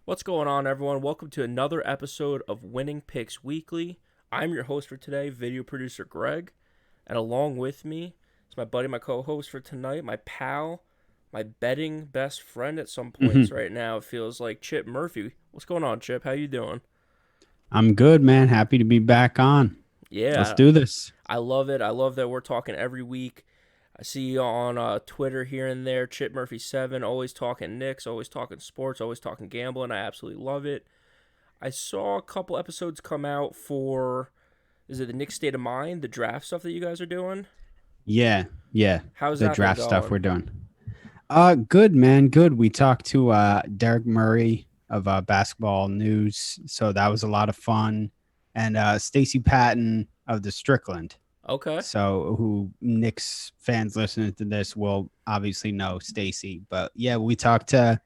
What's going on, everyone? Welcome to another episode of Winning Picks Weekly. I'm your host for today, video producer Greg, and along with me is my buddy, my co-host for tonight, my pal, my betting best friend at some points Mhm. right now. It feels like Chip Murphy. What's going on, Chip? How you doing? I'm good, man. Happy to be back on. Let's Yeah, do this. I love it. I love that we're talking every week. I see you on Twitter here and there, Chip Murphy 7, always talking Knicks, always talking sports, always talking gambling. I absolutely love it. I saw a couple episodes come out for, is it the Knicks State of Mind, the draft stuff that you guys are doing? Yeah, yeah. How's The that been draft stuff going? we're doing. Good, man. Good. We talked to Derek Murray of Basketball News, so that was a lot of fun. And Stacy Patton of the Strickland. Okay. So who Knicks fans listening to this will obviously know Stacy. But yeah, we talked to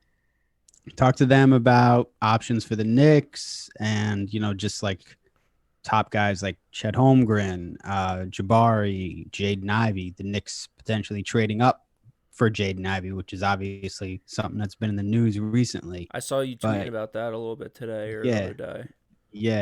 them about options for the Knicks and just like top guys like Chet Holmgren, Jabari, Jaden Ivey, the Knicks potentially trading up for Jaden Ivey, which is obviously something that's been in the news recently. I saw you tweeting But about that a little bit today or the yeah, other day.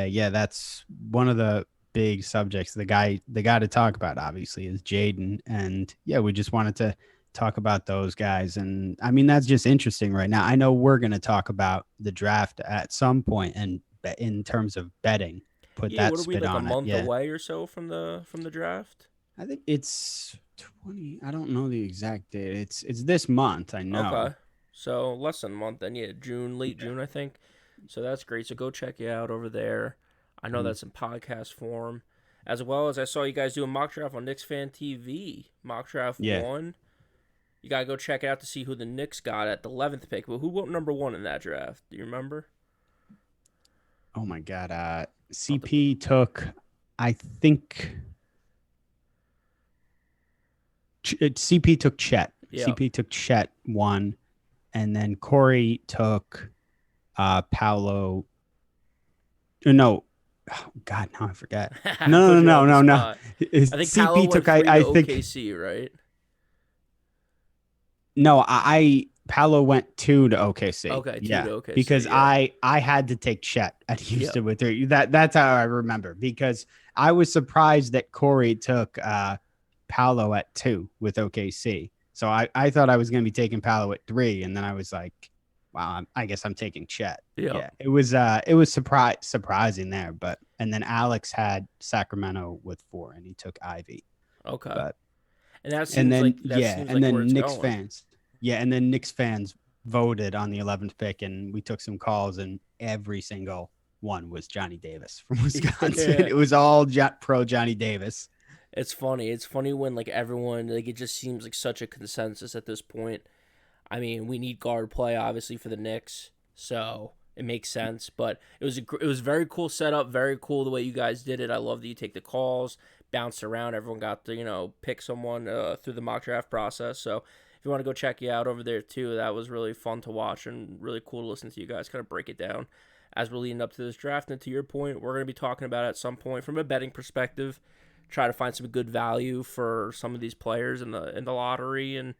yeah, that's one of the big subjects. The guy to talk about obviously is Jaden, and yeah, we just wanted to talk about those guys. And I mean, that's just interesting right now. I know we're going to talk about the draft at some point, and in terms of betting, put Yeah, that what are we, spit like a on it. month Yeah. away or so from the draft? I think it's 20. I don't know the exact date. It's this month, I know. Okay. So less than a month then, yeah, June, late Yeah. June, I think. So that's great. So go check it out over there. I know Mhm. that's in podcast form. As well as I saw you guys do a mock draft on Knicks Fan TV. Mock draft Yeah. one. You gotta go check it out to see who the Knicks got at the 11th pick. But who went number one in that draft? Do you remember? Oh my God. Off the CP took, I think CP took Chet. Yep. CP took Chet one, and then Corey took Paolo. No, oh, God, now I forget. No, Put no, you no, on the no, no. spot. I think Paolo CP went took. three to I think OKC, right? no. Paolo went two to OKC. Okay, two to Yeah, OKC. because Yeah. I had to take Chet at Yep. Houston with three. That's how I remember because I was surprised that Corey took Paolo at two with OKC. So I thought I was going to be taking Paolo at three, and then I was like, wow, I guess I'm taking Chet. Yep. Yeah, it was surprising there, but and then Alex had Sacramento with four, and he took Ivy. Okay. But And that and seems then like that yeah, seems and like where then it's Knicks going. fans, yeah, and then Knicks fans voted on the 11th pick, and we took some calls, and every single one was Johnny Davis from Wisconsin. Yeah. It was all pro Johnny Davis. It's funny. It's funny when like everyone like it just seems like such a consensus at this point. I mean, we need guard play obviously for the Knicks, so it makes sense. But it was very cool setup, very cool the way you guys did it. I love that you take the calls, bounced around, everyone got to pick someone through the mock draft process. So if you want to go check you out over there too, that was really fun to watch and really cool to listen to you guys kind of break it down as we're leading up to this draft. And to your point, we're going to be talking about it at some point from a betting perspective. Try to find some good value for some of these players in the lottery and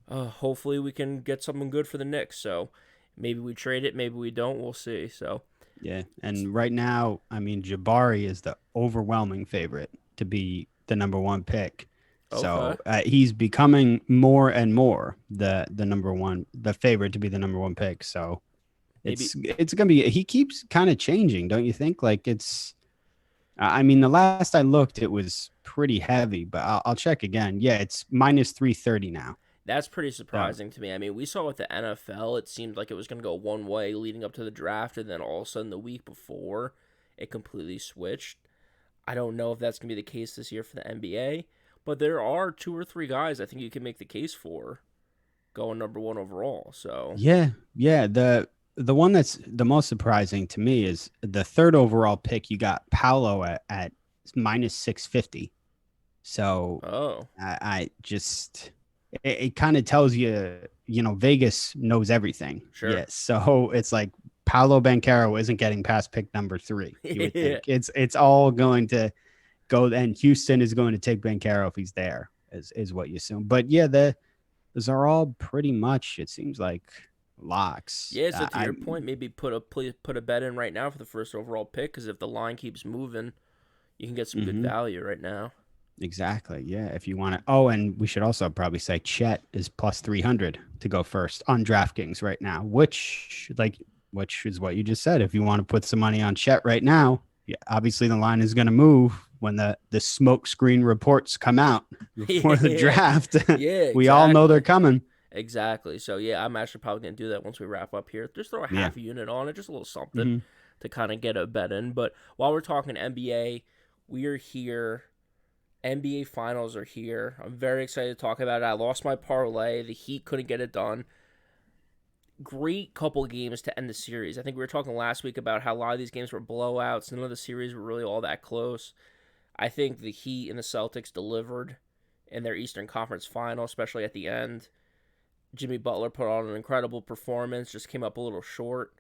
hopefully we can get something good for the Knicks. So maybe we trade it, maybe we don't. We'll see. So Yeah, and right now, I mean, Jabari is the overwhelming favorite to be the number one pick. okay, So he's becoming more and more the number one, the favorite to be the number one pick. So maybe it's gonna be. He keeps kind of changing, don't you think? Like it's. I mean, the last I looked, it was pretty heavy, but I'll check again. Yeah, it's minus 330 now. that's pretty So surprising to me. I mean, we saw with the NFL, it seemed like it was going to go one way leading up to the draft, and then all of a sudden the week before, it completely switched. I don't know if that's going to be the case this year for the NBA, but there are two or three guys I think you can make the case for going number one overall. So yeah. The one that's the most surprising to me is the third overall pick. You got Paolo at minus 650. So oh, I just it kind of tells you, Vegas knows everything. sure. Yes. So it's like Paolo Banchero isn't getting past pick number three. You would Yeah. think it's all going to go, and Houston is going to take Banchero if he's there, is what you assume. But yeah, those are all pretty much, it seems like, locks. Yeah, so to your point, maybe put a bet in right now for the first overall pick, because if the line keeps moving, you can get some good value right now. Exactly. Yeah. If you want to. Oh, and we should also probably say Chet is plus 300 to go first on DraftKings right now, which is what you just said. If you want to put some money on Chet right now, yeah, obviously the line is going to move when the smoke screen reports come out before the Yeah, draft. yeah, We all know they're exactly. coming. Exactly. So yeah, I'm actually probably gonna do that once we wrap up here. Just throw a Yeah. half unit on it, just a little something Hmm. to kind of get a bet in. But while we're talking NBA, we are here. NBA Finals are here. I'm very excited to talk about it. I lost my parlay. The Heat couldn't get it done. Great couple games to end the series. I think we were talking last week about how a lot of these games were blowouts. None of the series were really all that close. I think the Heat and the Celtics delivered in their Eastern Conference Final, especially at the end. Jimmy Butler put on an incredible performance, just came up a little short.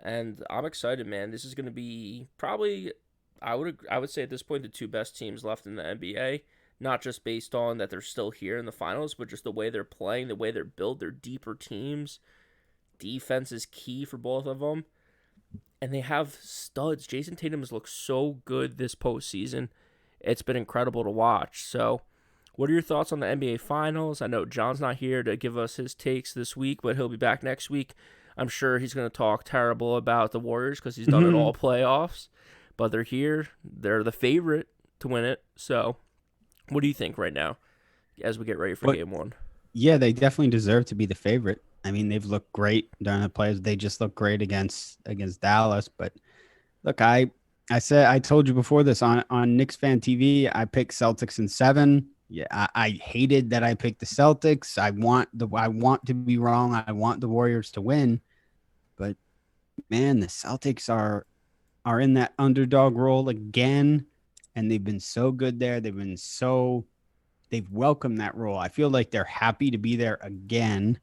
And I'm excited, man. This is going to be probably, I would say at this point, the two best teams left in the NBA. Not just based on that they're still here in the finals, but just the way they're playing, the way they're built. They're deeper teams. Defense is key for both of them. And they have studs. Jason Tatum has looked so good this postseason. It's been incredible to watch. So, what are your thoughts on the NBA Finals? I know John's not here to give us his takes this week, but he'll be back next week. I'm sure he's going to talk terrible about the Warriors because he's done it all playoffs. But they're here. They're the favorite to win it. So, what do you think right now as we get ready for Game 1? Yeah, they definitely deserve to be the favorite. I mean, they've looked great during the playoffs. They just look great against Dallas. But look, I told you before this on KnicksFanTV, I picked Celtics in 7. Yeah, I hated that I picked the Celtics. I want to be wrong. I want the Warriors to win. But man, the Celtics are in that underdog role again, and they've been so good there. They've welcomed that role. I feel like they're happy to be there again.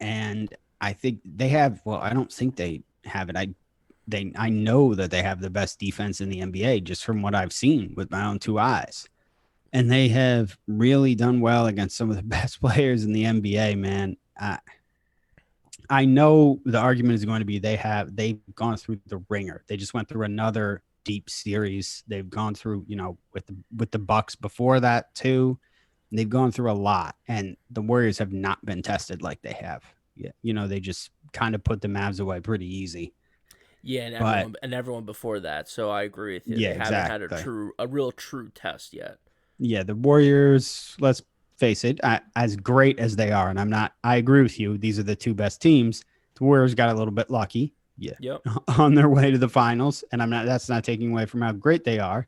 And I think they have, well, I don't think they have it. I know that they have the best defense in the NBA just from what I've seen with my own two eyes. And they have really done well against some of the best players in the NBA, man. I know the argument is going to be they've gone through the ringer. They just went through another deep series. They've gone through, with the Bucks before that too. They've gone through a lot, and the Warriors have not been tested like they have. Yeah, they just kind of put the Mavs away pretty easy. Yeah, and everyone before that. So I agree with you. Yeah, They haven't had exactly. a real true test yet. Yeah, the Warriors, let's face it, as great as they are, and I agree with you. These are the two best teams. The Warriors got a little bit lucky. Yeah. Yep. On their way to the finals. And that's not taking away from how great they are,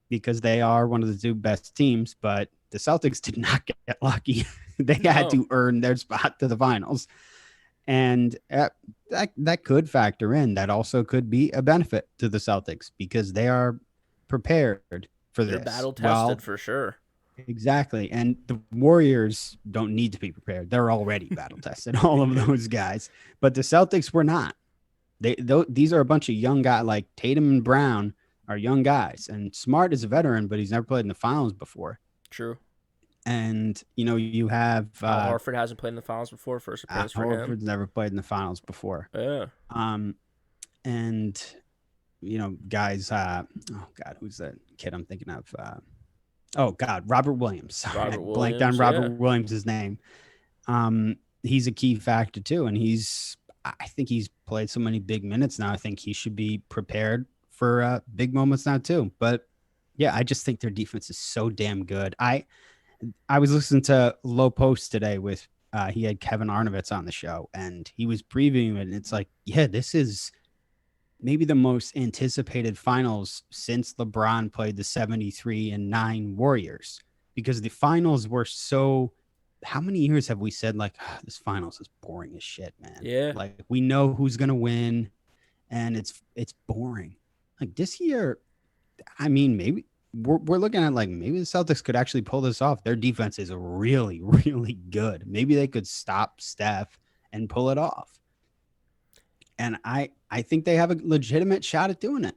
because they are one of the two best teams, but the Celtics did not get lucky. They had to earn their spot to the finals. And that could factor in. That also could be a benefit to the Celtics because they are prepared for this. They're battle tested for sure. Exactly. And the Warriors don't need to be prepared. They're already battle tested, all of those guys. But the Celtics were not. These are a bunch of young guys, like Tatum and Brown are young guys. And Smart is a veteran, but he's never played in the finals before. True. And, you have... Al Horford hasn't played in the finals before. First appearance for him. Horford's never played in the finals before. Yeah. And, guys... oh, God, who's that kid I'm thinking of? Oh, God, Robert Williams. Sorry, I blanked on Robert Williams' name. He's a key factor, too. And I think he's played so many big minutes now. I think he should be prepared for big moments now, too. But, yeah, I just think their defense is so damn good. I was listening to Low Post today with he had Kevin Arnovitz on the show, and he was previewing it. And it's like, yeah, this is maybe the most anticipated finals since LeBron played the 73-9 Warriors, because the finals were so... How many years have we said, like, this finals is boring as shit, man? Yeah. Like, we know who's going to win, and it's boring. Like, this year, I mean, maybe we're looking at, like, maybe the Celtics could actually pull this off. Their defense is really, really good. Maybe they could stop Steph and pull it off. And I think they have a legitimate shot at doing it.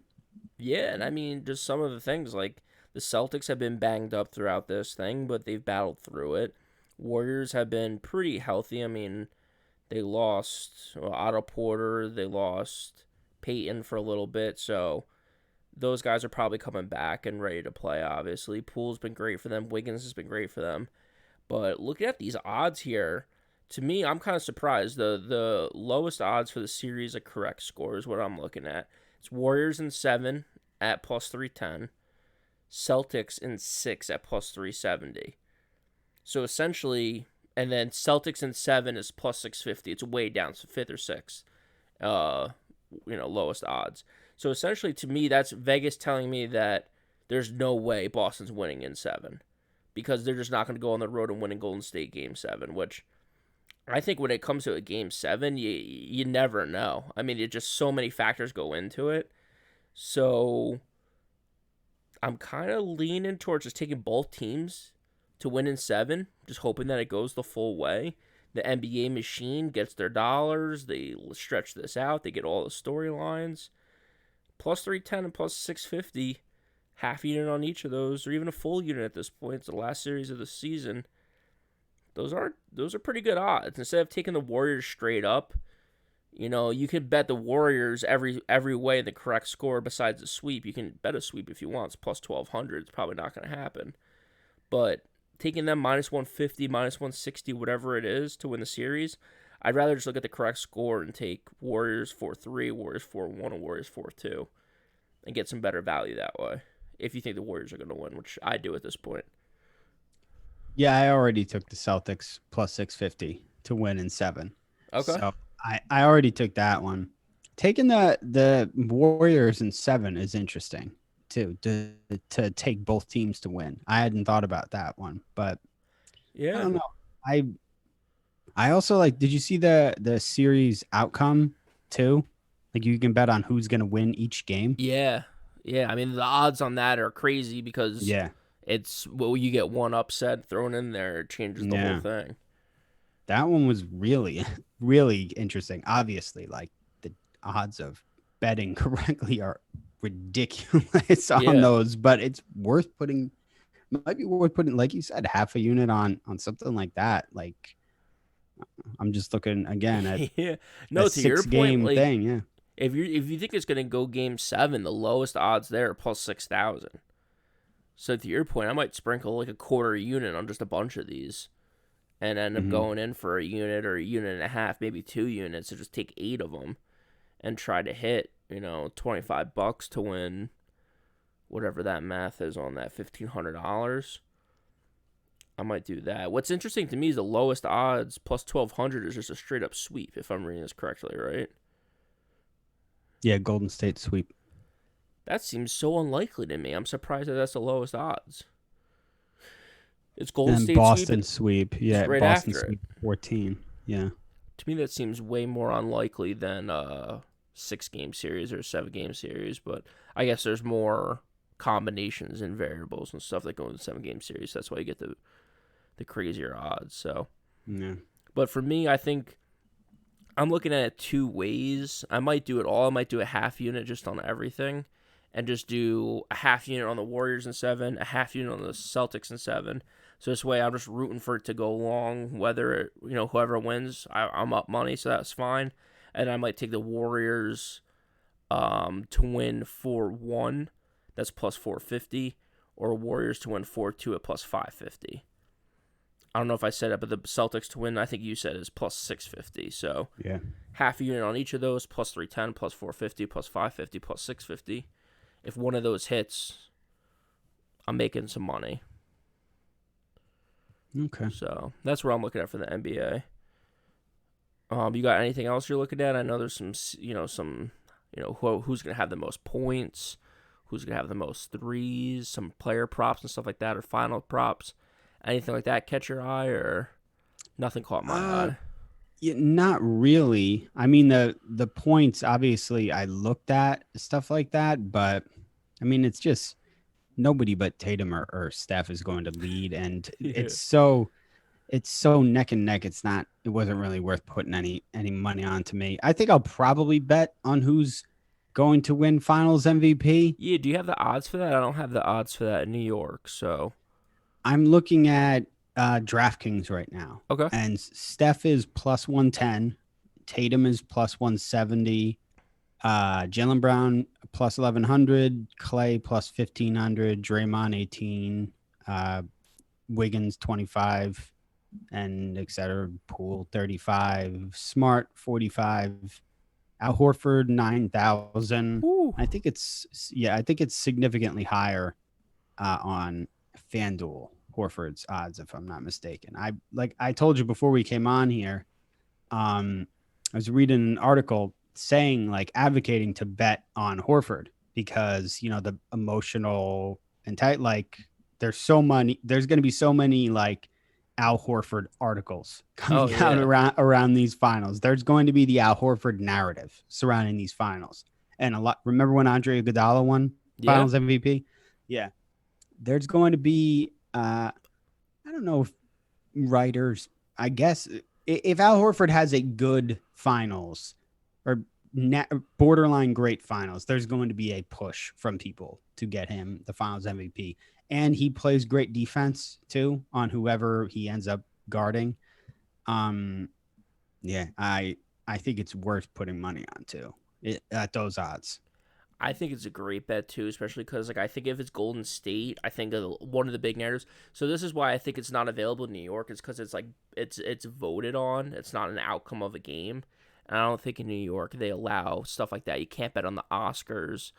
Yeah, and I mean, just some of the things, like, the Celtics have been banged up throughout this thing, but they've battled through it. Warriors have been pretty healthy. I mean, They lost Otto Porter. They lost Peyton for a little bit. So those guys are probably coming back and ready to play, obviously. Poole's been great for them. Wiggins has been great for them. But looking at these odds here, to me, I'm kind of surprised. The lowest odds for the series of correct score is what I'm looking at. It's Warriors in 7 at plus 310. Celtics in 6 at plus 370. So essentially, and then Celtics in 7 is plus 650. It's way down, so 5th or 6th, lowest odds. So essentially, to me, that's Vegas telling me that there's no way Boston's winning in 7 because they're just not going to go on the road and win in Golden State Game 7, which I think when it comes to a Game 7, you never know. I mean, it just so many factors go into it. So I'm kind of leaning towards just taking both teams to win in 7, just hoping that it goes the full way. The NBA machine gets their dollars. They stretch this out. They get all the storylines. Plus 310 and plus 650, half unit on each of those, or even a full unit at this point. It's the last series of the season. Those are pretty good odds. Instead of taking the Warriors straight up, you could bet the Warriors every way the correct score besides the sweep. You can bet a sweep if you want. It's plus 1,200. It's probably not going to happen. But taking them minus 150, minus 160, whatever it is to win the series, I'd rather just look at the correct score and take Warriors 4-3, Warriors 4-1, or Warriors 4-2 and get some better value that way if you think the Warriors are going to win, which I do at this point. Yeah, I already took the Celtics plus 650 to win in 7. Okay. So I already took that one. Taking the Warriors in 7 is interesting too, to take both teams to win. I hadn't thought about that one, but yeah, I don't know. I also did you see the series outcome too? Like you can bet on who's going to win each game. Yeah. I mean, the odds on that are crazy because it's you get one upset thrown in there, it changes the whole thing. That one was really, really interesting. Obviously, the odds of betting correctly are ridiculous on those, but it's might be worth putting, like you said, half a unit on something like that. I'm just looking again at to your point, thing. Yeah. If you think it's gonna go Game 7, the lowest odds there are plus 6,000. So to your point, I might sprinkle a quarter unit on just a bunch of these, and end up going in for a unit or a unit and a half, maybe 2 units, so just take 8 of them, and try to hit $25 to win whatever that math is on that $1,500. I might do that. What's interesting to me is the lowest odds plus 1,200 is just a straight up sweep, if I'm reading this correctly, right? Yeah, Golden State sweep. That seems so unlikely to me. I'm surprised that that's the lowest odds. It's Golden State Boston sweep. Yeah, right Boston after sweep 14. Yeah. To me, that seems way more unlikely than a 6-game series or a 7-game series. But I guess there's more combinations and variables and stuff that go in the 7-game series. That's why you get the crazier odds. So, yeah. But for me, I think I'm looking at it 2 ways. I might do it all. I might do a half unit just on everything, and just do a half unit on the Warriors in 7, a half unit on the Celtics in 7. So this way, I'm just rooting for it to go long. Whether whoever wins, I'm up money, so that's fine. And I might take the Warriors to win 4-1. That's plus 450, or Warriors to win 4-2 at plus 550. I don't know if I said it, but the Celtics to win, I think you said, is plus 650. So yeah, half a unit on each of those, plus 310, plus 450, plus 550, plus 650. If one of those hits, I'm making some money. Okay. So that's what I'm looking at for the NBA. You got anything else you're looking at? I know there's who's going to have the most points, who's going to have the most threes, some player props and stuff like that, or final props. Anything like that catch your eye, or nothing caught my eye? Yeah, not really. I mean, the points, obviously, I looked at stuff like that, but I mean, it's just nobody but Tatum or Steph is going to lead, and it's so neck and neck. It wasn't really worth putting any money on to me. I think I'll probably bet on who's going to win Finals MVP. Yeah, do you have the odds for that? I don't have the odds for that in New York, so I'm looking at DraftKings right now. Okay. And Steph is plus 110. Tatum is plus 170. Jalen Brown plus 1100. Clay plus 1500. Draymond 18. Wiggins 25. And et cetera. Poole 35. Smart 45. Al Horford 9,000. Whew. I think it's significantly higher on FanDuel, Horford's odds, if I'm not mistaken. I told you before we came on here, I was reading an article saying, like, advocating to bet on Horford because, you know, the emotional and tight, like, there's going to be so many like Al Horford articles Oh coming out yeah. around these finals. There's going to be the Al Horford narrative surrounding these finals. And a lot, remember when Andre Iguodala won Yeah. finals MVP? Yeah. There's going to be I don't know if writers, I guess if Al Horford has a good finals or borderline great finals, there's going to be a push from people to get him the finals MVP. And he plays great defense too on whoever he ends up guarding. Yeah, I think it's worth putting money on too at those odds. I think it's a great bet too, especially because like I think if it's Golden State, I think one of the big narratives. So this is why I think it's not available in New York. Is because it's like it's voted on. It's not an outcome of a game, and I don't think in New York they allow stuff like that. You can't bet on the Oscars.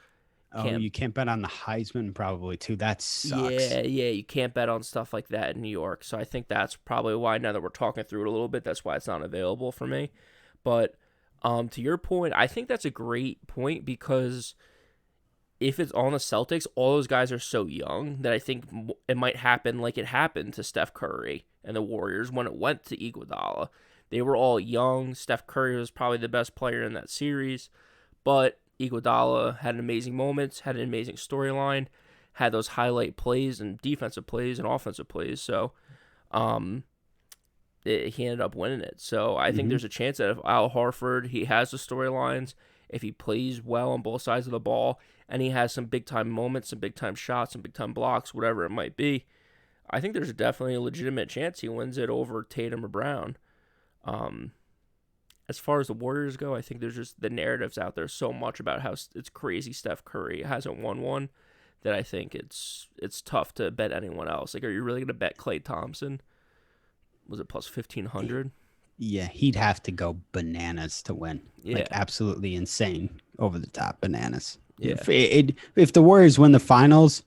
Oh, Can't. you can't bet on the Heisman probably too. That sucks. Yeah. You can't bet on stuff like that in New York. So I think that's probably why. Now that we're talking through it a little bit, that's why it's not available for me. But to your point, I think that's a great point because if it's on the Celtics, all those guys are so young that I think it might happen like it happened to Steph Curry and the Warriors when it went to Iguodala. They were all young. Steph Curry was probably the best player in that series, but Iguodala had amazing moments, had an amazing storyline, had those highlight plays and defensive plays and offensive plays. So, he ended up winning it. So I think Mm-hmm. there's a chance that if Al Horford, he has the storylines, if he plays well on both sides of the ball, and he has some big time moments, some big time shots, some big time blocks, whatever it might be, I think there's definitely a legitimate chance he wins it over Tatum or Brown. Um, as far as the Warriors go, I think there's just the narratives out there so much about how it's crazy Steph Curry hasn't won one that I think it's tough to bet anyone else. Like, are you really gonna bet Klay Thompson? Was it plus 1,500? Yeah, he'd have to go bananas to win. Yeah, Like absolutely insane, over the top bananas. yeah. If the Warriors win the finals,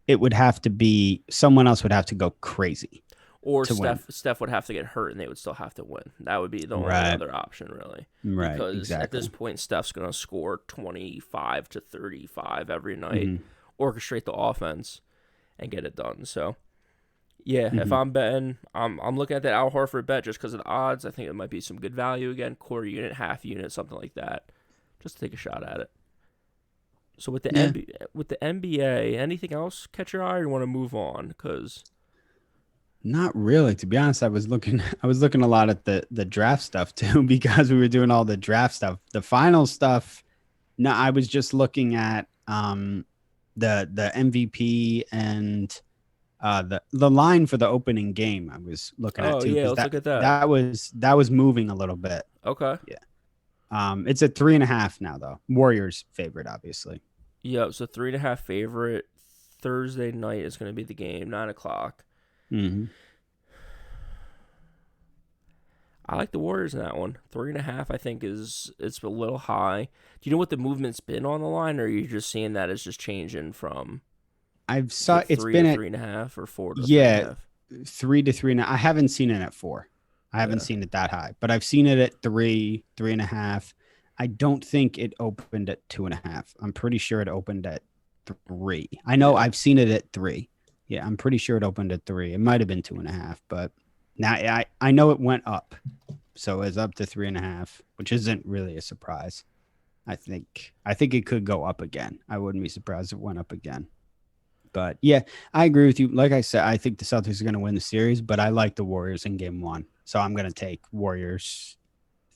it would have to be someone else would have to go crazy Or to win. Steph would have to get hurt and they would still have to win. That would be the only Right. other option, really. Right. Because at Exactly. this point, Steph's going to score 25 to 35 every night, Mm-hmm. orchestrate the offense, and get it done. So, yeah, if Mm-hmm. I'm betting, I'm looking at that Al Horford bet just because of the odds. I think it might be some good value again, quarter unit, half unit, something like that, just to take a shot at it. So with the Yeah. NBA, anything else catch your eye, or you want to move on? Because Not really, to be honest. I was looking a lot at the draft stuff too because we were doing all the draft stuff. The final stuff, no, I was just looking at the MVP and the line for the opening game. I was looking at oh too yeah, because let's look at that. that was moving a little bit. Okay. Yeah. It's at 3.5 now though. Warriors favorite, obviously. Yep. So 3.5 favorite. Thursday night is going to be the game, 9 o'clock. Mm-hmm. I like the Warriors in that one. 3.5, I think it's a little high. Do you know what the movement's been on the line, or are you just seeing that it's just changing from I've is saw it it's 3 been to at 3.5 or 4 to yeah 3.5? 3 to 3 now. I haven't seen it at 4. I haven't Yeah. seen it that high, but I've seen it at 3.5. I don't think it opened at 2.5. I'm pretty sure it opened at 3. I know Yeah. I've seen it at 3. Yeah, I'm pretty sure it opened at 3. It might have been 2.5, but now I know it went up, so it's up to 3.5, which isn't really a surprise. I think it could go up again. I wouldn't be surprised if it went up again. But yeah, I agree with you. Like I said, I think the Celtics are going to win the series, but I like the Warriors in game one. So I'm going to take Warriors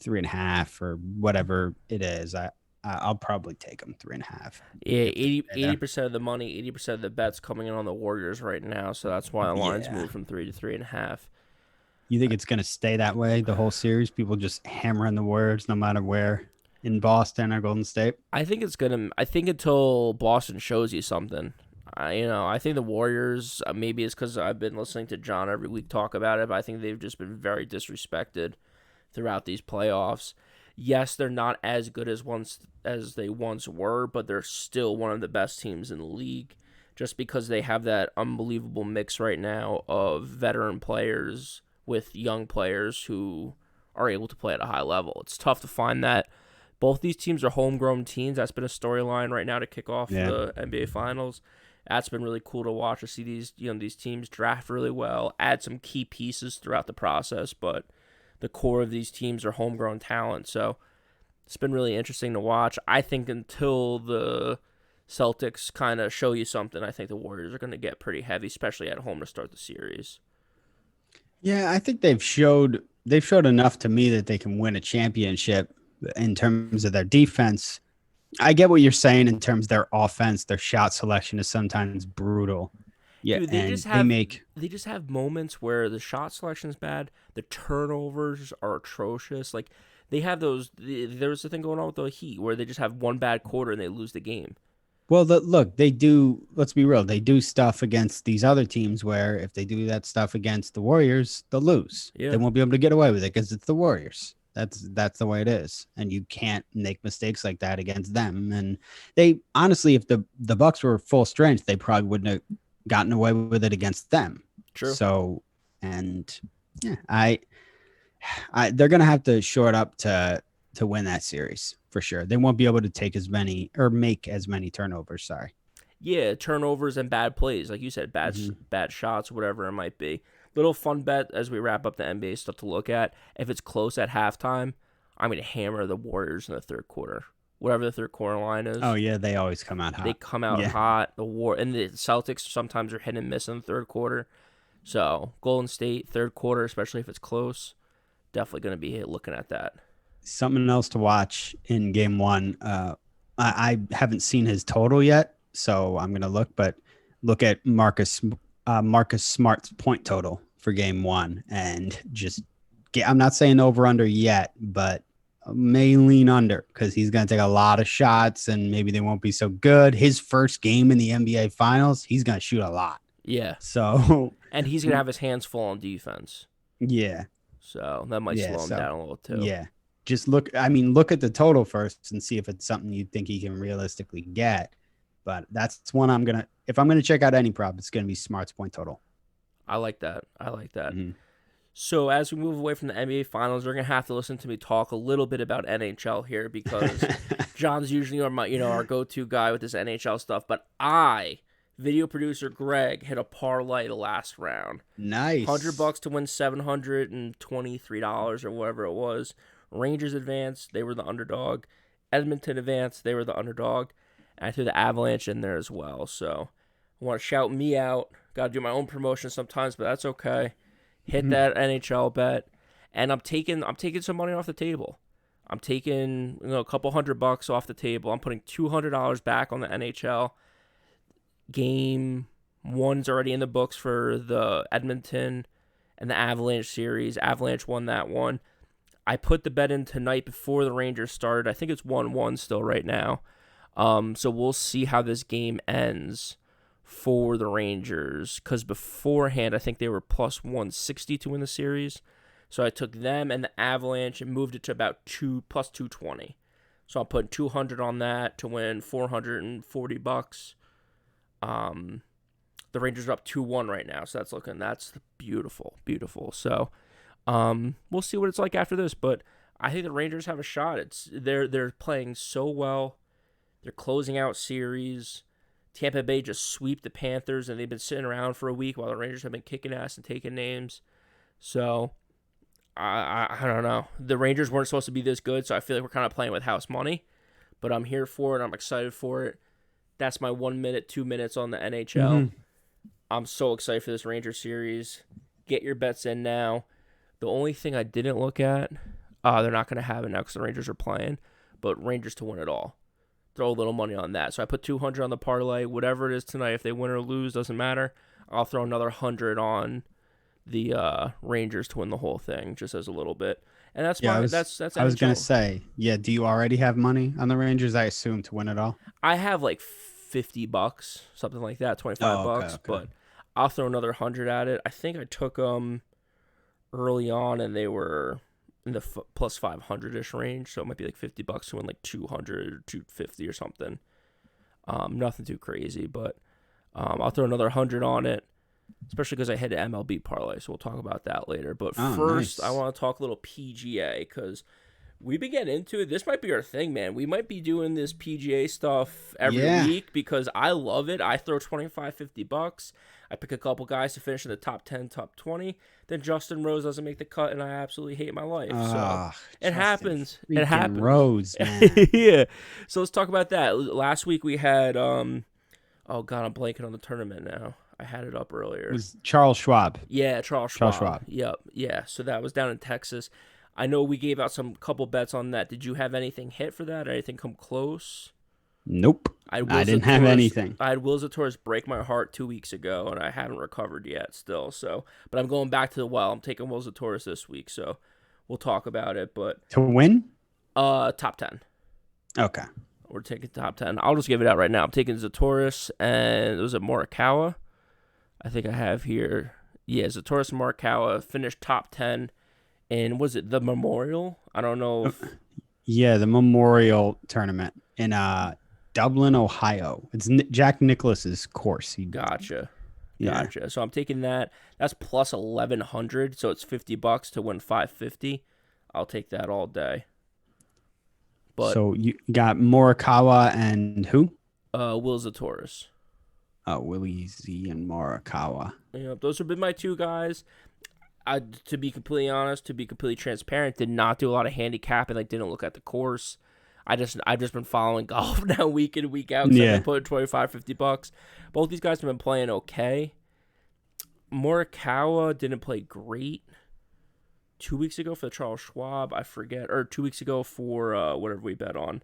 3.5 or whatever it is. I'll probably take them 3.5. Yeah, if they stay there. 80% of the money, 80% of the bets coming in on the Warriors right now, so that's why the line's Yeah. moved from 3 to 3.5. You think it's going to stay that way the whole series? People just hammering the Warriors no matter where in Boston or Golden State? I think it's gonna. I think until Boston shows you something. I think the Warriors. Maybe it's because I've been listening to John every week talk about it, but I think they've just been very disrespected throughout these playoffs. Yes, they're not as good as they once were, but they're still one of the best teams in the league. Just because they have that unbelievable mix right now of veteran players with young players who are able to play at a high level. It's tough to find that. Both these teams are homegrown teams. That's been a storyline right now to kick off the NBA Finals. That's been really cool to watch, to see these teams draft really well, add some key pieces throughout the process, but the core of these teams are homegrown talent. So it's been really interesting to watch. I think until the Celtics kind of show you something, I think the Warriors are going to get pretty heavy, especially at home to start the series. Yeah, I think they've showed enough to me that they can win a championship in terms of their defense. I get what you're saying in terms of their offense. Their shot selection is sometimes brutal. Yeah, Dude, they just have moments where the shot selection is bad, the turnovers are atrocious. Like they have those. There's the thing going on with the Heat where they just have one bad quarter and they lose the game. Well, look, they do. Let's be real. They do stuff against these other teams where if they do that stuff against the Warriors, they'll lose. Yeah. They won't be able to get away with it because it's the Warriors. That's the way it is, and you can't make mistakes like that against them. And they honestly, if the Bucks were full strength, they probably wouldn't have gotten away with it against them. True. So, and yeah, they're gonna have to short up to win that series for sure. They won't be able to take as many or make as many turnovers. Sorry. Yeah, turnovers and bad plays, like you said, bad shots, whatever it might be. Little fun bet as we wrap up the NBA stuff to look at. If it's close at halftime, I'm going to hammer the Warriors in the third quarter. Whatever the third quarter line is. Oh, yeah, they always come out hot. They come out hot. And the Celtics sometimes are hit and miss in the third quarter. So, Golden State, third quarter, especially if it's close, definitely going to be looking at that. Something else to watch in game one. I haven't seen his total yet, so I'm going to look at Marcus Smart's point total for game one and I'm not saying over under yet, but may lean under because he's going to take a lot of shots and maybe they won't be so good. His first game in the NBA Finals, he's going to shoot a lot. Yeah. So, and he's going to have his hands full on defense. Yeah. So that might slow him down a little too. Yeah. Just look at the total first and see if it's something you think he can realistically get. But that's one if I'm going to check out any prop, it's going to be Smart's point total. I like that. Mm-hmm. So as we move away from the NBA Finals, you're going to have to listen to me talk a little bit about NHL here because John's usually our go-to guy with this NHL stuff. But video producer Greg, hit a parlay the last round. Nice. $100 to win $723 or whatever it was. Rangers advanced, they were the underdog. Edmonton advanced, they were the underdog. And I threw the Avalanche in there as well. So I want to shout me out. Got to do my own promotion sometimes, but that's okay. Hit that NHL bet, and I'm taking some money off the table. I'm taking a couple $100 off the table. I'm putting $200 back on the NHL. Game one's already in the books for the Edmonton and the Avalanche series. Avalanche won that one. I put the bet in tonight before the Rangers started. I think it's 1-1 still right now. So we'll see how this game ends for the Rangers, because beforehand I think they were plus 160 to win the series. So I took them and the Avalanche and moved it to about plus 220. So I'll put 200 on that to win $440. The Rangers are up 2-1 right now, so that's beautiful. So we'll see what it's like after this, but I think the Rangers have a shot. They're playing so well. They're closing out series. Tampa Bay just sweep the Panthers, and they've been sitting around for a week while the Rangers have been kicking ass and taking names. So, I don't know. The Rangers weren't supposed to be this good, so I feel like we're kind of playing with house money. But I'm here for it. I'm excited for it. That's my 1 minute, 2 minutes on the NHL. Mm-hmm. I'm so excited for this Rangers series. Get your bets in now. The only thing I didn't look at, they're not going to have it now because the Rangers are playing, but Rangers to win it all. Throw a little money on that. So I put 200 on the parlay. Whatever it is tonight, if they win or lose, doesn't matter. I'll throw another 100 on the Rangers to win the whole thing, just as a little bit. And that's that's I was gonna NHL. say, yeah. Do you already have money on the Rangers? I assume to win it all. I have like $50, something like that, 25 Oh, okay, bucks, okay. but I'll throw another 100 at it. I think I took them early on, and they were in the plus 500-ish range, so it might be like $50 to win like 200 or 250 or something. Nothing too crazy, but I'll throw another 100 on it, especially because I hit an MLB parlay, so we'll talk about that later. But first, Nice. I want to talk a little PGA, because we've been getting into it. This might be our thing, man. We might be doing this PGA stuff every week because I love it. I throw 25, $50. I pick a couple guys to finish in the top 10, top 20. Then Justin Rose doesn't make the cut, and I absolutely hate my life. So it happens. It happens. Rose, man. Yeah. So let's talk about that. Last week we had, oh God, I'm blanking on the tournament now. I had it up earlier. It was Charles Schwab. Yeah, Charles Schwab. Yep. Yeah. So that was down in Texas. I know we gave out some couple bets on that. Did you have anything hit for that? Or anything come close? Nope. I didn't have anything. I had Will Zatoris break my heart 2 weeks ago, and I haven't recovered yet still. So, but I'm going back to the well. I'm taking Will Zatoris this week, so we'll talk about it. But To win? top 10. Okay. We're taking top 10. I'll just give it out right now. I'm taking Zatoris, and was it Morikawa? I think I have here. Yeah, Zatoris and Morikawa finished top 10. And was it the Memorial? I don't know. Yeah, the Memorial Tournament in Dublin, Ohio. It's Jack Nicklaus's course. Gotcha. Yeah. Gotcha. So I'm taking that. That's plus 1,100. So it's $50 to win 550. I'll take that all day. But so you got Morikawa and who? Will Zatoris. Oh, Willie Z and Morikawa. Yeah, those have been my two guys. To be completely honest, to be completely transparent, did not do a lot of handicapping. Like, didn't look at the course. I've just been following golf now week in, week out. Yeah. I've been putting 25, $50. Both these guys have been playing okay. Morikawa didn't play great 2 weeks ago for the Charles Schwab. I forget. Or 2 weeks ago for whatever we bet on.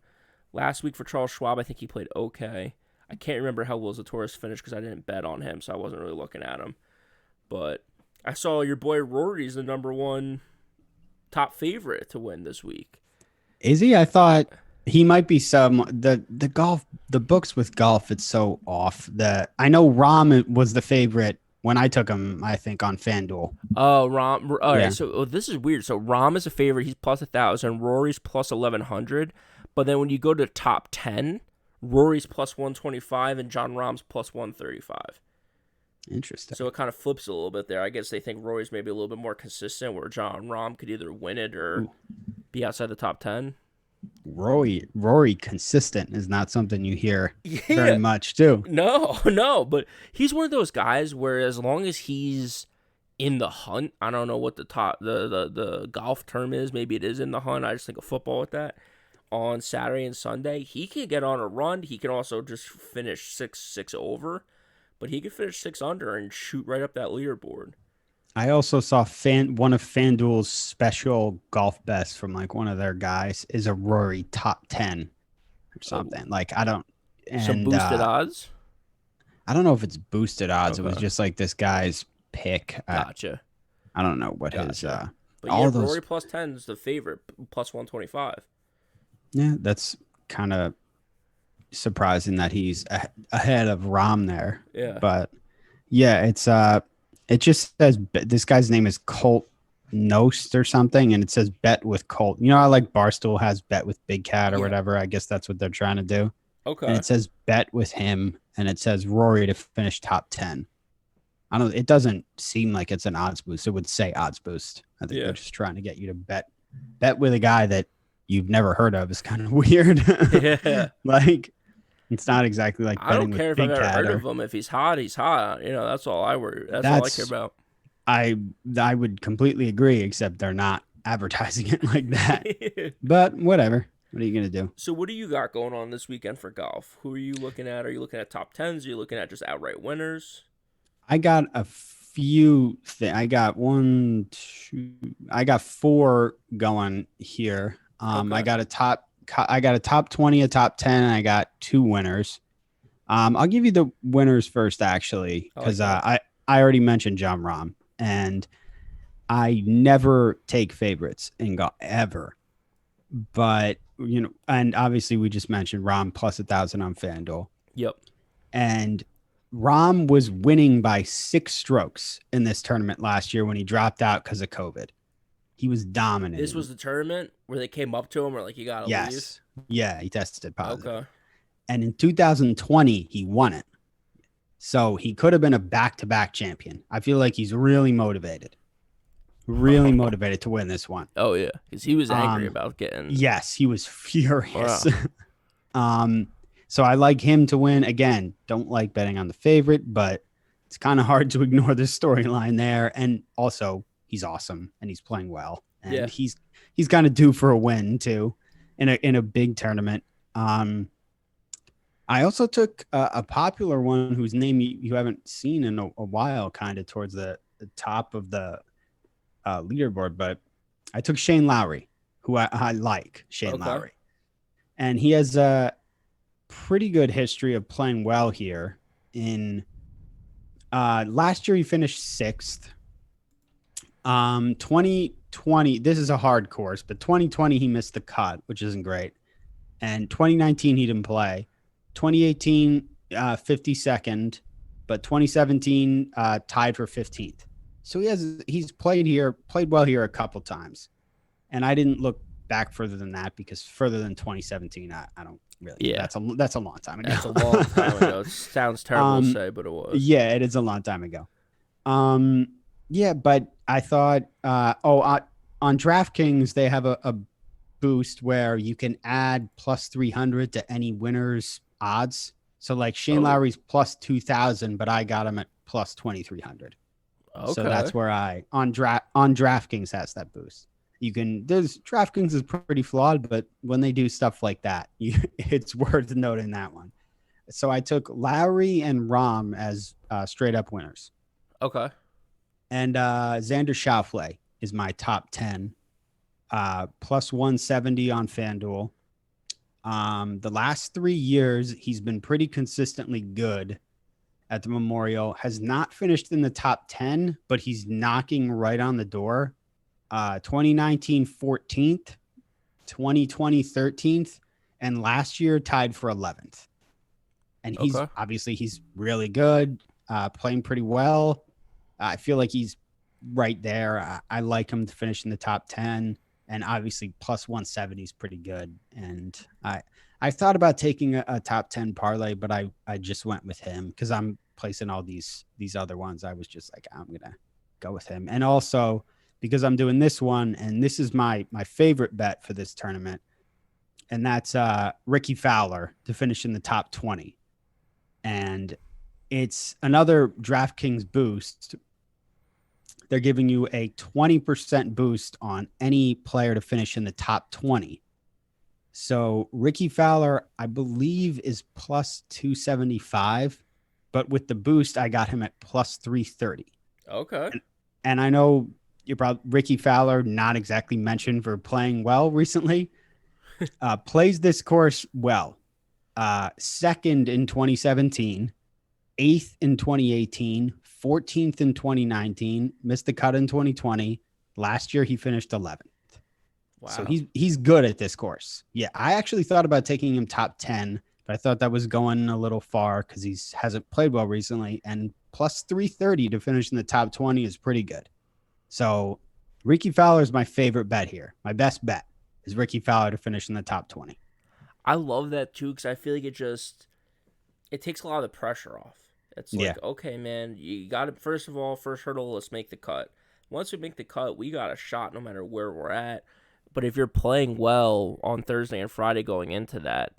Last week for Charles Schwab, I think he played okay. I can't remember how Will Zatoris finished because I didn't bet on him, so I wasn't really looking at him. But I saw your boy Rory's the number one top favorite to win this week. Is he? I thought he might be the books with golf. It's so off. I know Rahm was the favorite when I took him. I think on FanDuel. Oh, Rahm. All right. So this is weird. So Rahm is a favorite. He's plus 1,000. Rory's plus 1,100. But then when you go to top 10, Rory's plus 125 and John Rahm's plus 135. Interesting. So it kind of flips a little bit there. I guess they think Rory's maybe a little bit more consistent, where John Rahm could either win it or be outside the top 10. Rory consistent is not something you hear very much, too. No, but he's one of those guys where as long as he's in the hunt, I don't know what the golf term is. Maybe it is in the hunt. I just think of football with that. On Saturday and Sunday, he can get on a run. He can also just finish six over. But he could finish 6 under and shoot right up that leaderboard. I also saw one of FanDuel's special golf bets from like one of their guys is a Rory top 10 or something. Like Some boosted odds? I don't know if it's boosted odds. Okay. It was just like this guy's pick. Gotcha. I don't know what his but all those Rory plus 10 is the favorite, plus 125. Yeah, that's kind of surprising that he's ahead of Rahm there. Yeah. But yeah, it just says this guy's name is Colt Nost or something, and it says bet with Colt. You know how like Barstool has bet with Big Cat or whatever? I guess that's what they're trying to do. Okay. And it says bet with him, and it says Rory to finish top 10. I don't. It doesn't seem like it's an odds boost. It would say odds boost. I think they're just trying to get you to bet with a guy that you've never heard of. Is kind of weird. Yeah. Like, it's not exactly like betting I don't care with if Big I've ever Cat heard of him. If he's hot, he's hot. You know, that's all I worry. That's all I care about. I would completely agree, except they're not advertising it like that. But whatever. What are you gonna do? So what do you got going on this weekend for golf? Who are you looking at? Are you looking at top 10s? Are you looking at just outright winners? I got a few things. I got I got 4 going here. Okay. I got a top I got a top 20, a top 10, and I got 2 winners. I'll give you the winners first, actually, because I already mentioned John Rahm, and I never take favorites in golf ever. But and obviously we just mentioned Rahm plus 1,000 on FanDuel. Yep. And Rahm was winning by 6 strokes in this tournament last year when he dropped out because of COVID. He was dominating. This was the tournament where they came up to him or like, you got to leave? Yeah, he tested positive. Okay. And in 2020, he won it. So he could have been a back-to-back champion. I feel like he's really motivated. Really motivated to win this one. Oh, yeah. Because he was angry about getting... Yes, he was furious. Wow. So I like him to win. Again, don't like betting on the favorite, but it's kind of hard to ignore the storyline there. And also, he's awesome and he's playing well. And he's kind of due for a win too in a big tournament. I also took a popular one whose name you haven't seen in a while, kind of towards the top of the leaderboard, but I took Shane Lowry, who I like, Lowry. And he has a pretty good history of playing well here. In last year, he finished 6th. 2020, this is a hard course, but 2020, he missed the cut, which isn't great. And 2019, he didn't play. 2018, 52nd, but 2017, tied for 15th. So he's played well here a couple times. And I didn't look back further than that because further than 2017, I don't really. Yeah. That's a long time ago. That's a long time ago. It sounds terrible to say, but it was. Yeah, it is a long time ago. Yeah, but I thought, on DraftKings, they have a boost where you can add plus 300 to any winner's odds. So like Shane Lowry's plus 2,000, but I got him at plus 2,300. Okay. So that's where on DraftKings has that boost. DraftKings is pretty flawed, but when they do stuff like that, it's worth noting that one. So I took Lowry and Rahm as straight up winners. Okay. And Xander Schauffele is my top 10, plus 170 on FanDuel. The last 3 years, he's been pretty consistently good at the Memorial. Has not finished in the top 10, but he's knocking right on the door. 2019, 14th, 2020, 13th, and last year tied for 11th. And he's really good, playing pretty well. I feel like he's right there. I like him to finish in the top 10, and obviously plus 170 is pretty good. And I thought about taking a top 10 parlay, but I just went with him because I'm placing all these other ones. I was just like, I'm going to go with him. And also because I'm doing this one, and this is my favorite bet for this tournament, and that's Ricky Fowler to finish in the top 20. And it's another DraftKings boost. They're giving you a 20% boost on any player to finish in the top 20. So Ricky Fowler, I believe, is plus 275, but with the boost, I got him at plus 330. Okay. And I know you're probably Ricky Fowler, not exactly mentioned for playing well recently, plays this course well. Second in 2017, 8th in 2018, 14th in 2019, missed the cut in 2020. Last year, he finished 11th. Wow. So he's good at this course. Yeah, I actually thought about taking him top 10, but I thought that was going a little far because he hasn't played well recently. And plus 330 to finish in the top 20 is pretty good. So Ricky Fowler is my favorite bet here. My best bet is Ricky Fowler to finish in the top 20. I love that too because I feel like it takes a lot of the pressure off. It's like, okay, man, you got to, first hurdle, let's make the cut. Once we make the cut, we got a shot no matter where we're at. But if you're playing well on Thursday and Friday going into that,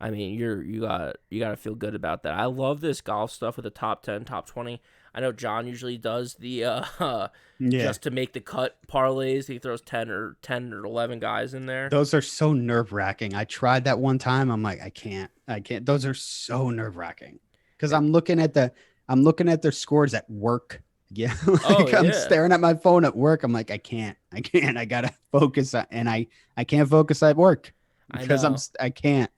I mean, you got to feel good about that. I love this golf stuff with the top 10, top 20. I know John usually does the just to make the cut parlays. He throws 10 or 11 guys in there. Those are so nerve-wracking. I tried that one time. I'm like, I can't. Those are so nerve-wracking because I'm looking at their scores at work. Yeah, I'm staring at my phone at work. I'm like, I can't. I gotta focus, and I can't focus at work. I because know. I can't.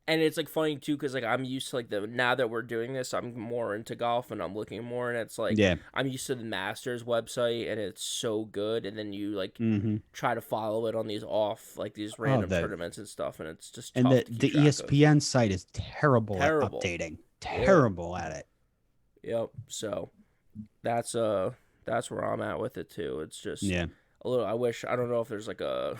And it's like funny too, because like I'm used to like the now that we're doing this, I'm more into golf and I'm looking more, and it's like Yeah. I'm used to the Masters website and it's so good, and then you like Mm-hmm. try to follow it on these off like these Oh, random tournaments and stuff, and it's just and tough to keep the track of. ESPN site is terrible at Terrible. updating. Yeah. Terrible at it. Yep. So that's that's where I'm at with it too. It's just Yeah. a little. I wish I don't know if there's like a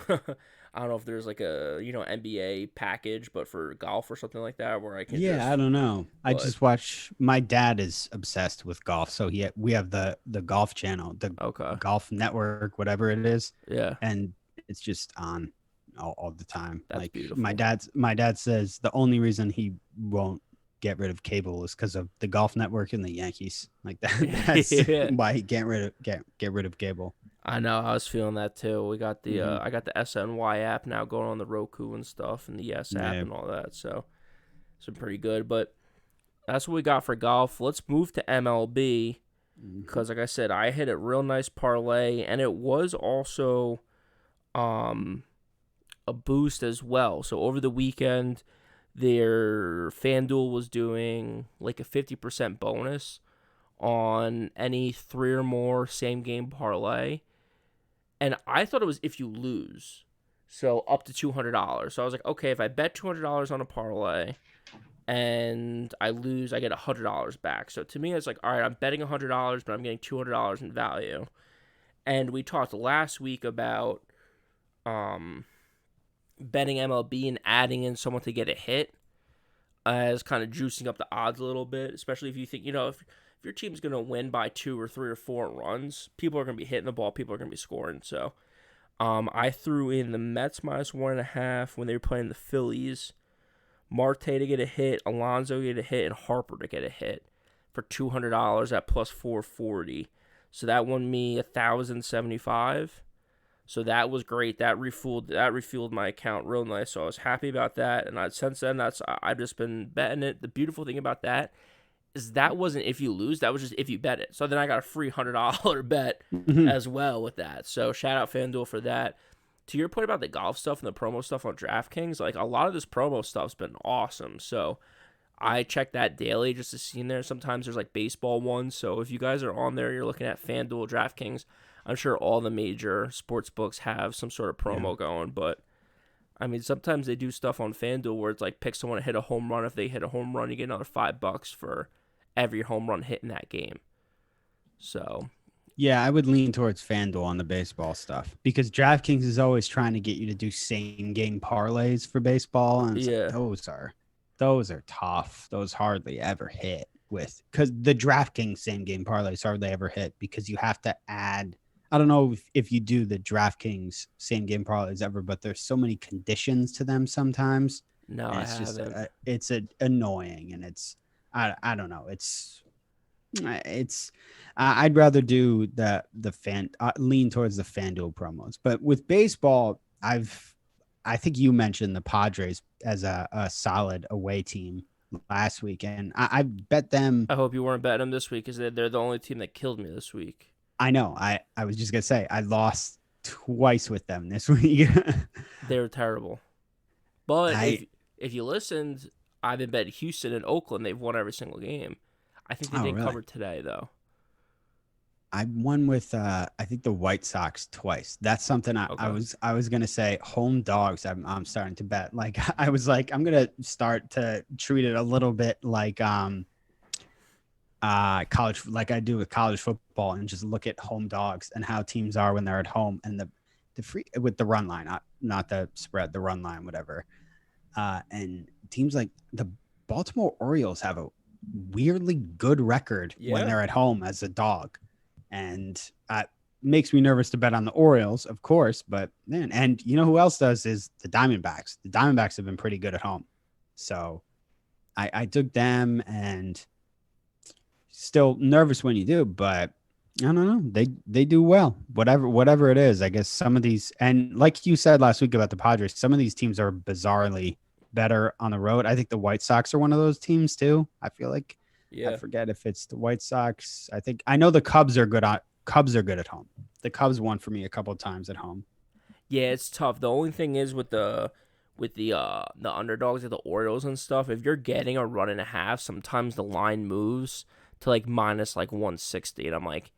I don't know if there's like a NBA package, but for golf or something like that where I can Yeah, I just. don't know. I But just watch. My dad is obsessed with golf, so we have the golf channel, the okay. golf network, whatever it is, Yeah, and it's just on all the time. that's Like beautiful. my dad says the only reason he won't get rid of cable is because of the golf network and the Yankees. Like that's Yeah, why he can't get rid of cable. I know. I was feeling that too. We got the Hmm. I got the SNY app now going on the Roku and stuff, and the Yes app Yeah. and all that. So it's been pretty good. But that's what we got for golf. Let's move to MLB Mhm. because, like I said, I hit a real nice parlay, and it was also um a boost as well. So over the weekend, their FanDuel was doing like a 50% bonus on any three or more same game parlay. And I thought it was if you lose. So up to $200. So I was like, okay, if I bet $200 on a parlay and I lose, I get $100 back. So to me, it's like, all right, I'm betting $100, but I'm getting $200 in value. And we talked last week about um, betting MLB and adding in someone to get a hit as kind of juicing up the odds a little bit, especially if you think, if your team's going to win by 2 or 3 or 4 runs, people are going to be hitting the ball, people are going to be scoring. So I threw in the Mets -1.5 when they were playing the Phillies, Marte to get a hit, Alonso to get a hit, and Harper to get a hit for $200 at +440. So that won me 1,075. So that was great. That refueled my account real nice. So I was happy about that. And since then, I've just been betting it. The beautiful thing about that is that wasn't if you lose. That was just if you bet it. So then I got a free $100 bet Mhm. as well with that. So shout out FanDuel for that. To your point about the golf stuff and the promo stuff on DraftKings, like a lot of this promo stuff's been awesome. So I check that daily just to see in there. Sometimes there's like baseball ones. So if you guys are on there, you're looking at FanDuel, DraftKings. I'm sure all the major sports books have some sort of Yeah. promo going, but I mean, sometimes they do stuff on FanDuel where it's like pick someone to hit a home run. If they hit a home run, you get another $5 for every home run hit in that game. So Yeah, I would lean towards FanDuel on the baseball stuff because DraftKings is always trying to get you to do same game parlays for baseball, and it's like yeah, those are tough. Those hardly ever hit with because the DraftKings same game parlays hardly ever hit because you have to add. I don't know if you do the DraftKings same game parlays ever, but there's so many conditions to them sometimes, no, and I it's just haven't. annoying, and I don't know. It's I'd rather do the fan lean towards the FanDuel promos. But with baseball, I think you mentioned the Padres as a solid away team last week, and I bet them. I hope you weren't betting them this week because they're the only team that killed me this week. I know. I was just gonna say I lost twice with them this week. They were terrible. But I if you listened, I've been betting Houston and Oakland. They've won every single game. I think they oh did really? cover today though. I won with I think the White Sox twice. That's something Okay. I was gonna say home dogs. I'm starting to bet. Like I was like I'm gonna start to treat it a little bit like college like I do with college football and just look at home dogs and how teams are when they're at home and the free with the run line, not the spread, the run line, whatever. And teams like the Baltimore Orioles have a weirdly good record when Yeah. they're at home as a dog, and makes me nervous to bet on the Orioles, of course. But man, and you know who else does is the Diamondbacks. The Diamondbacks have been pretty good at home, so I took them, and still nervous when you do, but I don't know. They do well. Whatever it is. I guess some of these, and like you said last week about the Padres, some of these teams are bizarrely better on the road. I think the White Sox are one of those teams too. I feel like I Yeah. forget if it's the White Sox. I know the Cubs are good at home. The Cubs won for me a couple of times at home. Yeah, it's tough. The only thing is with with the underdogs of the Orioles and stuff, if you're getting a run and a half, sometimes the line moves to like minus like 160, and I'm like,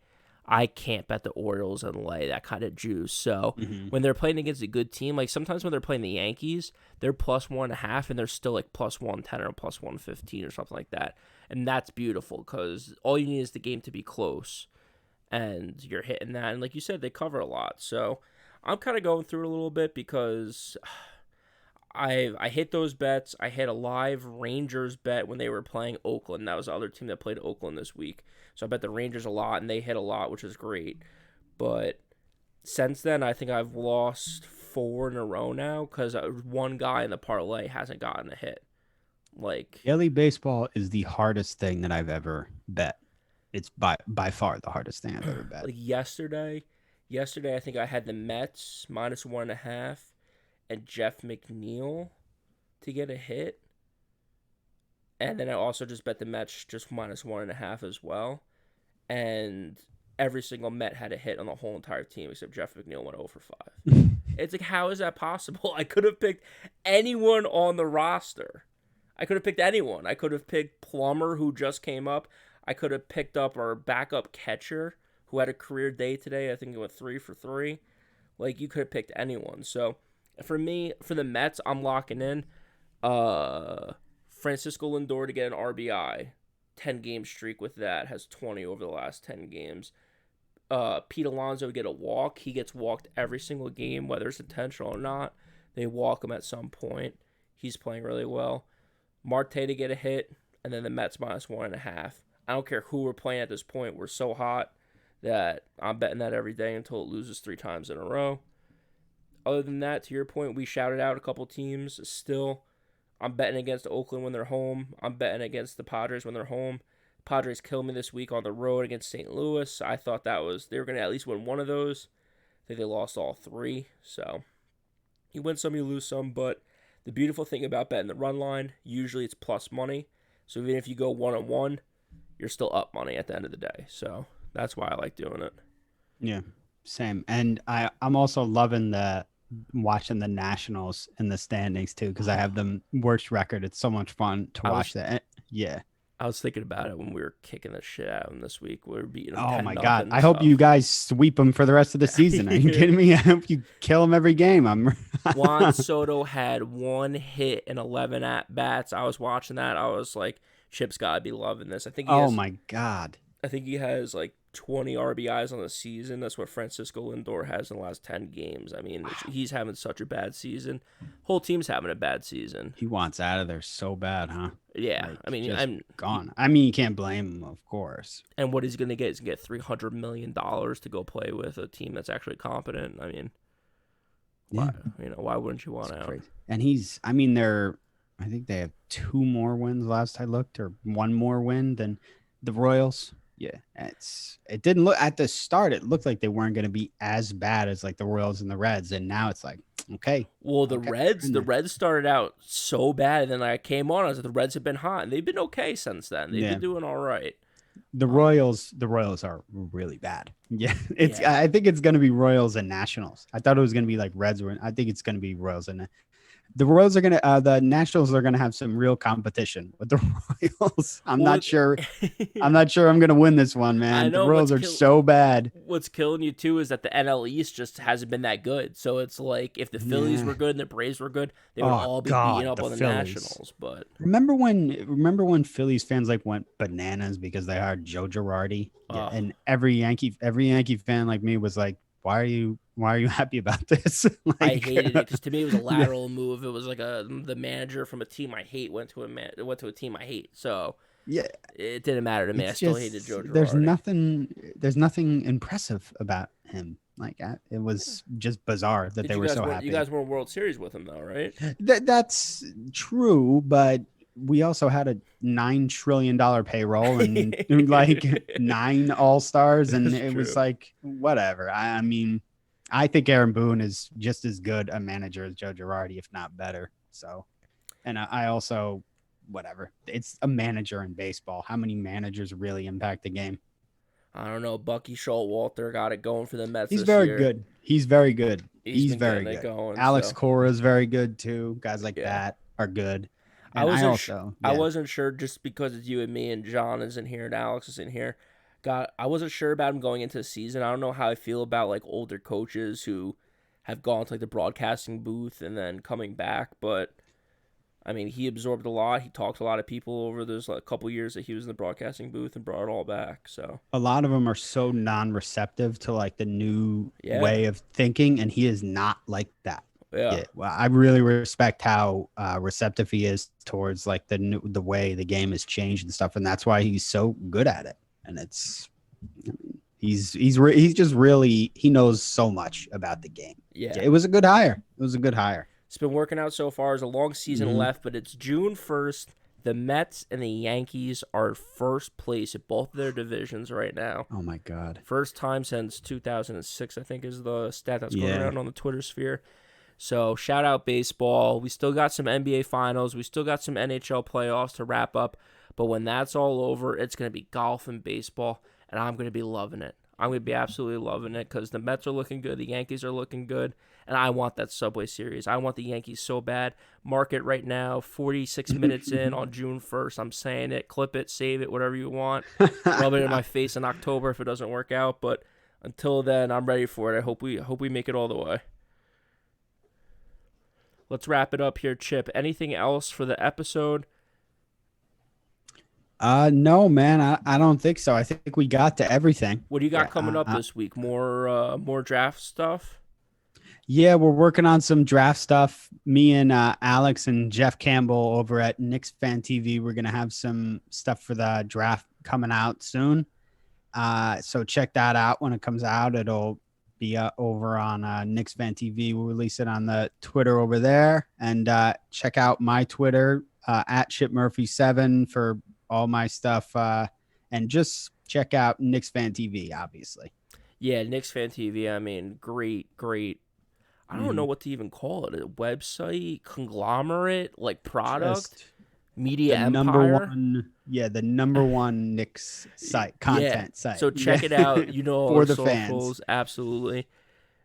I can't bet the Orioles and lay that kind of juice. So when they're playing against a good team, like sometimes when they're playing the Yankees, they're plus 1.5 and they're still like plus 110 or plus 115 or something like that, and that's beautiful because all you need is the game to be close, and you're hitting that. And like you said, they cover a lot. So I'm kind of going through it a little bit because I hit those bets. I hit a live Rangers bet when they were playing Oakland. That was the other team that played Oakland this week. So I bet the Rangers a lot, and they hit a lot, which is great. But since then, I think I've lost 4 in a row now because one guy in the parlay hasn't gotten a hit. Like, daily baseball is the hardest thing that I've ever bet. It's by far the hardest thing I've ever bet. like yesterday, I think I had the Mets minus 1.5 and Jeff McNeil to get a hit. And then I also just bet the Mets just minus 1.5 as well. And every single Met had a hit on the whole entire team except Jeff McNeil went 0 for 5. It's like, how is that possible? I could have picked anyone on the roster. I could have picked anyone. I could have picked Plummer, who just came up. I could have picked up our backup catcher, who had a career day today. I think he went 3 for 3. Like, you could have picked anyone. So, for me, for the Mets, I'm locking in Francisco Lindor to get an RBI. 10-game streak with that. Has 20 over the last 10 games. Pete Alonso to get a walk. He gets walked every single game, whether it's intentional or not. They walk him at some point. He's playing really well. Marte to get a hit, and then the Mets minus 1.5. I don't care who we're playing at this point. We're so hot that I'm betting that every day until it loses 3 times in a row. Other than that, to your point, we shouted out a couple teams. Still, I'm betting against Oakland when they're home. I'm betting against the Padres when they're home. Padres killed me this week on the road against St. Louis. I thought they were going to at least win one of those. I think they lost all 3. So you win some, you lose some. But the beautiful thing about betting the run line, usually it's plus money. So even if you go 1-1, you're still up money at the end of the day. So that's why I like doing it. Yeah, same. And I'm also loving watching the Nationals in the standings too, because I have them worst record. It's so much fun to watch that. Yeah. I was thinking about it when we were kicking the shit out of them this week. We were beating them. Oh my God. I hope you guys sweep them for the rest of the season. Are you kidding me? I hope you kill them every game. Juan Soto had 1 hit and 11 at-bats. I was watching that. I was like, Chip's got to be loving this. My God. I think he has like 20 RBIs on the season. That's what Francisco Lindor has in the last 10 games. I mean, he's having such a bad season. Whole team's having a bad season. He wants out of there so bad, huh? Yeah. Like, I mean, I'm gone. I mean, you can't blame him, of course. And what he's going to get is going to get $300 million to go play with a team that's actually competent. I mean, why wouldn't you want out? Crazy. And I think they have 2 more wins last I looked, or 1 more win than the Royals. Yeah, it didn't look at the start. It looked like they weren't going to be as bad as like the Royals and the Reds, and now it's like, okay. Well, the Reds started out so bad, and then I came on. I was like, the Reds have been hot, and they've been okay since then. They've been doing all right. The Royals are really bad. Yeah, I think it's going to be Royals and Nationals. I thought it was going to be like Reds. I think it's going to be Royals and. The Royals are the Nationals are gonna have some real competition with the Royals. I'm not sure I'm gonna win this one, man. I know, the Royals are so bad. What's killing you too is that the NL East just hasn't been that good. So it's like if the Phillies were good and the Braves were good, they would all be beating up on the Nationals. But remember when Phillies fans like went bananas because they hired Joe Girardi, and every Yankee fan like me was like, why are you happy about this? I hated it because to me it was a lateral move. It was like the manager from a team I hate went to a team I hate. So yeah, it didn't matter to me. I still hated Joe Girardi. There's nothing impressive about him. Like it was just bizarre that they were so happy. You guys won a World Series with him though, right? That's true, but we also had a $9 trillion payroll and like 9 All-Stars, and it was like whatever. I mean, I think Aaron Boone is just as good a manager as Joe Girardi, if not better. So, and I also, whatever. It's a manager in baseball. How many managers really impact the game? I don't know. Bucky Showalter got it going for the Mets. He's very good. He's very good. He's been very getting it good. going. Alex So Cora is very good too. Guys like yeah, that are good. I And I wasn't also, I yeah, wasn't sure just because it's you and me and John isn't here and Alex isn't here. I wasn't sure about him going into the season. I don't know how I feel about like older coaches who have gone to like the broadcasting booth and then coming back, but I mean, he absorbed a lot. He talked to a lot of people over those like, couple years that he was in the broadcasting booth and brought it all back. So a lot of them are so non-receptive to like the new yeah, way of thinking, and he is not like that. yeah, Yeah, well, I really respect how receptive he is towards like the way the game has changed and stuff, and that's why he's so good at it. And it's he's just really he knows so much about the game. yeah. It was a good hire. It was a good hire. It's been working out so far. There's a long season Hmm. left, but it's June 1st. The Mets and the Yankees are first place at both of their divisions right now. Oh my god. First time since 2006, I think, is the stat that's going Yeah. around on the Twitter sphere. So shout out baseball. We still got some NBA finals. We still got some NHL playoffs to wrap up. But when that's all over, it's going to be golf and baseball, and I'm going to be loving it. I'm going to be absolutely loving it because the Mets are looking good. The Yankees are looking good. And I want that Subway Series. I want the Yankees so bad. Mark it right now, 46 minutes in on June 1st. I'm saying it. Clip it, save it, whatever you want. Rub it in my face in October if it doesn't work out. But until then, I'm ready for it. I hope we make it all the way. Let's wrap it up here, Chip. Anything else for the episode? No, man, I don't think so. I think we got to everything. What do you got Yeah, coming up this week? More draft stuff? yeah, we're working on some draft stuff. Me and Alex and Jeff Campbell over at KnicksFanTV, we're gonna have some stuff for the draft coming out soon. So check that out when it comes out. It'll be over on KnicksFanTV. We'll release it on the Twitter over there, and check out my Twitter at Chip Murphy 7 for all my stuff. And just check out KnicksFanTV, obviously. Yeah, Knicks Fan TV. I mean, great. I don't know what to even call it. A website, conglomerate, like product, Just media the number empire. one, yeah, the number one Knicks site, Yeah. content site. So check Yeah. it out. You know all For our the socials, fans. absolutely.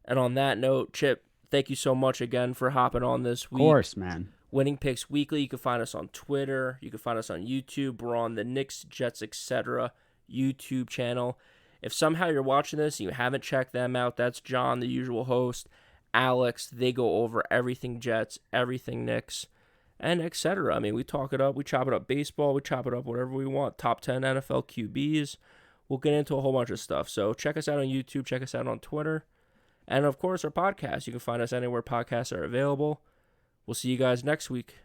And on that note, Chip, thank you so much again for hopping on this Of week. course, man. Winning Picks Weekly. You can find us on Twitter. You can find us on YouTube. We're on the Knicks, Jets, etc. YouTube channel. If somehow you're watching this and you haven't checked them out, that's John, the usual host. Alex, they go over everything Jets, everything Knicks, and etc. I mean, we talk it up. We chop it up baseball. We chop it up whatever we want. Top 10 NFL QBs. We'll get into a whole bunch of stuff. So check us out on YouTube. Check us out on Twitter. And, of course, our podcast. You can find us anywhere podcasts are available. We'll see you guys next week.